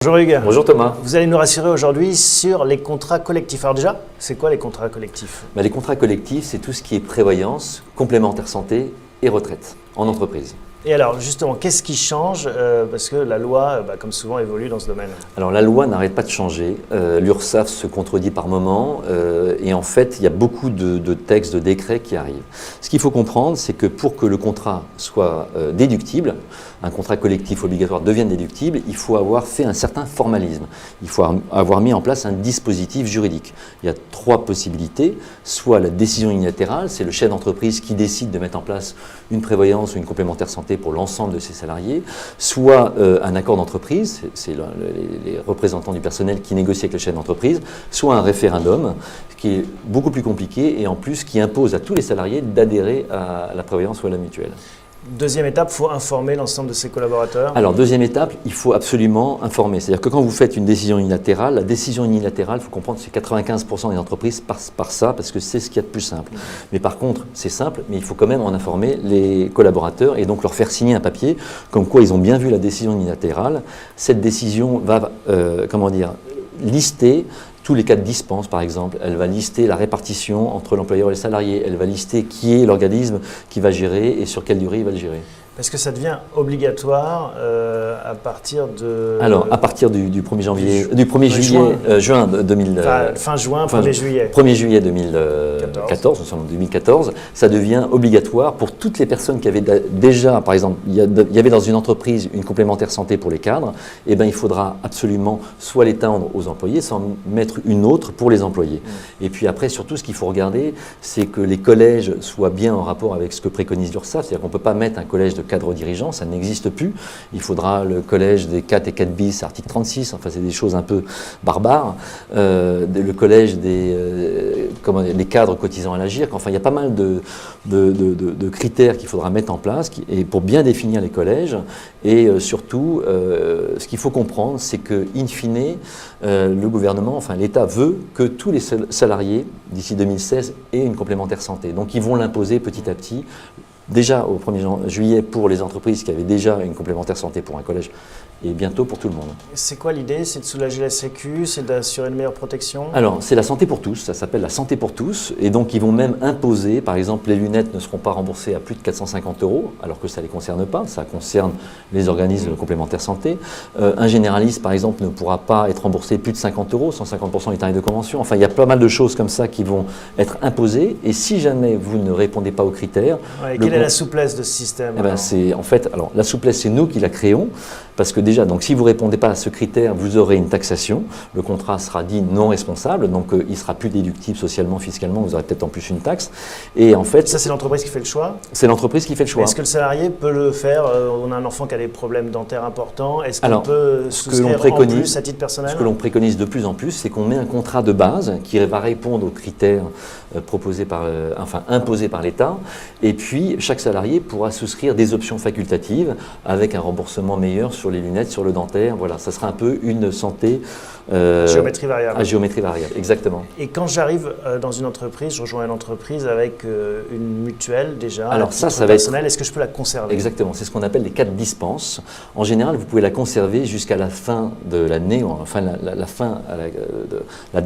Bonjour Hugues. Bonjour Thomas. Vous allez nous rassurer aujourd'hui sur les contrats collectifs. Alors déjà, c'est quoi les contrats collectifs? Les contrats collectifs, c'est tout ce qui est prévoyance, complémentaire santé et retraite en entreprise. Et alors justement, qu'est-ce qui change parce que la loi, comme souvent, évolue dans ce domaine. Alors la loi n'arrête pas de changer, l'URSSAF se contredit par moment et en fait il y a beaucoup de textes, de décrets qui arrivent. Ce qu'il faut comprendre, c'est que pour que le contrat soit déductible, un contrat collectif obligatoire devienne déductible, il faut avoir fait un certain formalisme. Il faut avoir mis en place un dispositif juridique. Il y a trois possibilités, soit la décision unilatérale, c'est le chef d'entreprise qui décide de mettre en place une prévoyance ou une complémentaire santé pour l'ensemble de ses salariés, soit un accord d'entreprise, c'est les représentants du personnel qui négocient avec le chef d'entreprise, soit un référendum qui est beaucoup plus compliqué et en plus qui impose à tous les salariés d'adhérer à la prévoyance ou à la mutuelle. Deuxième étape, il faut informer l'ensemble de ses collaborateurs. Alors, deuxième étape, il faut absolument informer. C'est-à-dire que quand vous faites une décision unilatérale, la décision unilatérale, il faut comprendre que c'est 95% des entreprises passent par ça parce que c'est ce qu'il y a de plus simple. Mais par contre, c'est simple, mais il faut quand même en informer les collaborateurs et donc leur faire signer un papier comme quoi ils ont bien vu la décision unilatérale. Cette décision va, lister tous les cas de dispense, par exemple. Elle va lister la répartition entre l'employeur et les salariés. Elle va lister qui est l'organisme qui va gérer et sur quelle durée il va le gérer. Est-ce que ça devient obligatoire à partir de... Alors, à partir du 1er janvier, du 1er juin 2000... fin juin, 1er juillet. 1er juillet 2014, nous sommes en 2014, ça devient obligatoire pour toutes les personnes qui avaient déjà, par exemple, il y avait dans une entreprise une complémentaire santé pour les cadres, et bien il faudra absolument soit l'étendre aux employés, sans mettre une autre pour les employés. Et puis après, surtout, ce qu'il faut regarder, c'est que les collèges soient bien en rapport avec ce que préconise l'URSSAF, c'est-à-dire qu'on ne peut pas mettre un collège de cadre dirigeant, ça n'existe plus. Il faudra le collège des 4 et 4 bis, article 36, enfin c'est des choses un peu barbares. Le collège des cadres cotisant à l'AGIRC, enfin il y a pas mal de critères qu'il faudra mettre en place et pour bien définir les collèges. Et surtout, ce qu'il faut comprendre, c'est que, in fine, le gouvernement, enfin l'État veut que tous les salariés, d'ici 2016, aient une complémentaire santé. Donc ils vont l'imposer petit à petit. Déjà au 1er juillet pour les entreprises qui avaient déjà une complémentaire santé pour un collège et bientôt pour tout le monde. C'est quoi l'idée? C'est de soulager la Sécu? C'est d'assurer une meilleure protection? Alors, c'est la santé pour tous, ça s'appelle la santé pour tous et donc ils vont même imposer, par exemple, les lunettes ne seront pas remboursées à plus de 450 €, alors que ça ne les concerne pas, ça concerne les organismes complémentaires santé. Un généraliste, par exemple, ne pourra pas être remboursé plus de 50 €, 150% du tarif de convention. Enfin, il y a pas mal de choses comme ça qui vont être imposées et si jamais vous ne répondez pas aux critères... Quelle est la souplesse de ce système? Alors, la souplesse, c'est nous qui la créons. Parce que déjà, donc, si vous ne répondez pas à ce critère, vous aurez une taxation. Le contrat sera dit non responsable, donc il ne sera plus déductible socialement, fiscalement. Vous aurez peut-être en plus une taxe. Et en fait, ça, c'est l'entreprise qui fait le choix? C'est l'entreprise qui fait le choix. Est-ce que le salarié peut le faire? On a un enfant qui a des problèmes dentaires importants. Est-ce qu'on peut souscrire en plus à titre personnel? Ce que l'on préconise de plus en plus, c'est qu'on met un contrat de base qui va répondre aux critères imposés par l'État. Et puis, chaque salarié pourra souscrire des options facultatives avec un remboursement meilleur sur les lunettes, sur le dentaire. Voilà, ça sera un peu une santé géométrie variable. À géométrie variable, exactement. Et quand j'arrive dans une entreprise, je rejoins une entreprise avec une mutuelle déjà, alors ça va personnel, est-ce que je peux la conserver? Exactement, c'est ce qu'on appelle les cas de dispense. En général, vous pouvez la conserver jusqu'à la fin de l'année, enfin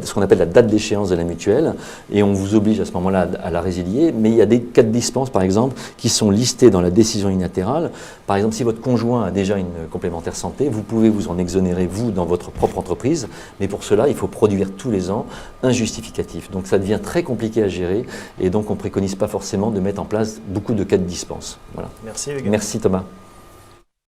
ce qu'on appelle la date d'échéance de la mutuelle, et on vous oblige à ce moment-là à la résilier, mais il y a des cas de dispense, par exemple, qui sont listés dans la décision unilatérale. Par exemple, si votre conjoint a déjà une complémentaire santé, vous pouvez vous en exonérer, vous, dans votre propre entreprise, mais pour cela, il faut produire tous les ans un justificatif. Donc ça devient très compliqué à gérer, et donc on ne préconise pas forcément de mettre en place beaucoup de cas de dispense. Voilà. Merci Hugues. Merci Thomas.